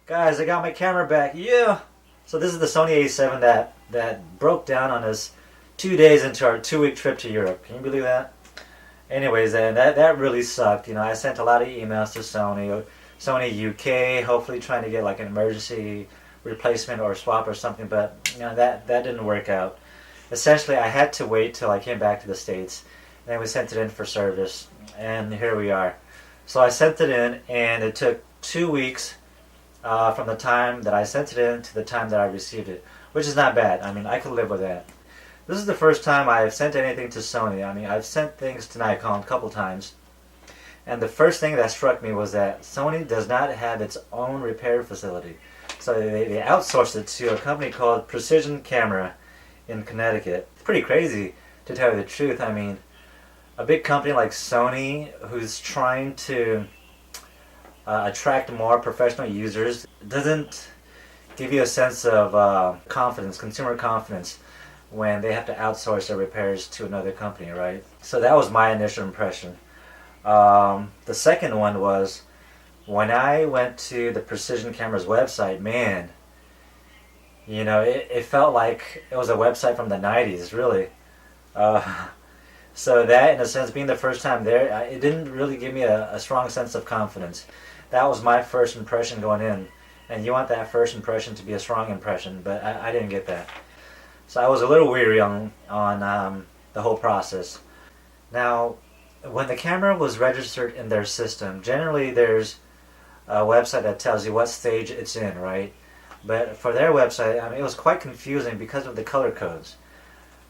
Guys, I got my camera back. Yeah. So this is the Sony A7 that broke down on us 2 days into our 2 week trip to Europe. Can you believe that? Anyways, that really sucked. You know, I sent a lot of emails to Sony UK, hopefully trying to get like an emergency replacement or swap or something, but you know that didn't work out. Essentially, I had to wait till I came back to the States, and then we sent it in for service, and here we are. So I sent it in, and it took 2 weeks from the time that I sent it in to the time that I received it, which is not bad. I mean, I could live with that. This is the first time I've sent anything to Sony. I mean, I've sent things to Nikon a couple times, and the first thing that struck me was that Sony does not have its own repair facility. So they outsourced it to a company called Precision Camera in Connecticut. It's pretty crazy, to tell you the truth. I mean, a big company like Sony, who's trying to attract more professional users, doesn't give you a sense of confidence, consumer confidence, when they have to outsource their repairs to another company, right? So that was my initial impression. The second one was when I went to the Precision Camera's website, man, you know, it felt like it was a website from the 90s, really. So that, in a sense, being the first time there, it didn't really give me a strong sense of confidence. That was my first impression going in. And you want that first impression to be a strong impression, but I didn't get that. So I was a little weary on the whole process. Now, when the camera was registered in their system, generally there's a website that tells you what stage it's in, right? But for their website, I mean, it was quite confusing because of the color codes.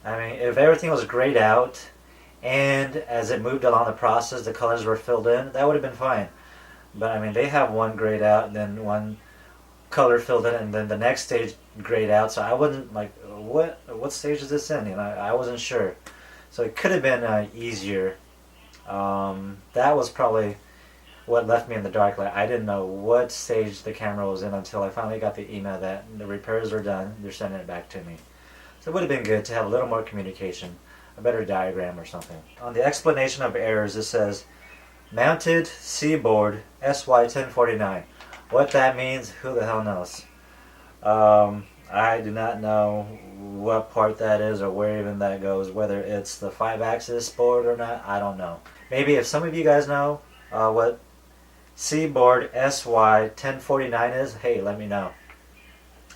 I mean, if everything was grayed out, and as it moved along the process, the colors were filled in, that would have been fine. But I mean, they have one grayed out, then one color filled in, and then the next stage grayed out. So I wasn't like, what stage is this in? You know, I wasn't sure. So it could have been easier. That was probably what left me in the dark. Like, I didn't know what stage the camera was in until I finally got the email that the repairs are done. They're sending it back to me. So it would have been good to have a little more communication, a better diagram or something. On the explanation of errors, it says mounted C-board SY1049. What that means, who the hell knows? I do not know what part that is or where even that goes, whether it's the 5-axis board or not, I don't know. Maybe if some of you guys know what C-board SY1049 is, hey, let me know.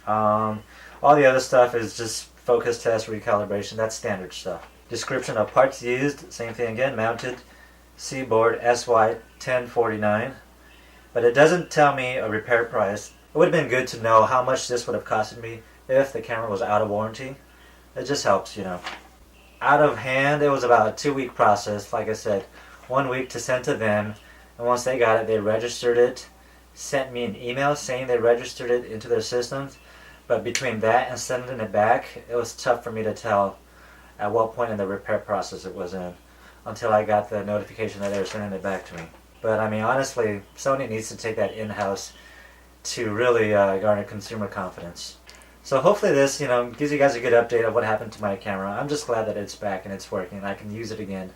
All the other stuff is just focus test recalibration, that's standard stuff. Description of parts used, same thing again, mounted C-board SY1049. But it doesn't tell me a repair price. It would have been good to know how much this would have costed me if the camera was out of warranty. It just helps, you know. Out of hand, it was about a 2-week process. Like I said, 1 week to send to them. And once they got it, they registered it, sent me an email saying they registered it into their systems. But between that and sending it back, it was tough for me to tell at what point in the repair process it was in, until I got the notification that they were sending it back to me. But I mean, honestly, Sony needs to take that in-house to really garner consumer confidence. So hopefully this, you know, gives you guys a good update of what happened to my camera. I'm just glad that it's back and it's working. I can use it again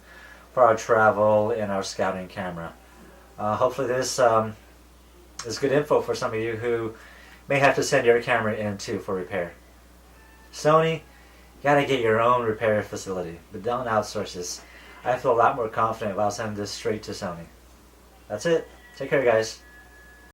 for our travel and our scouting camera. Hopefully this is good info for some of you who may have to send your camera in too for repair. Sony, you gotta get your own repair facility, but don't outsource this. I feel a lot more confident about sending this straight to Sony. That's it. Take care, guys.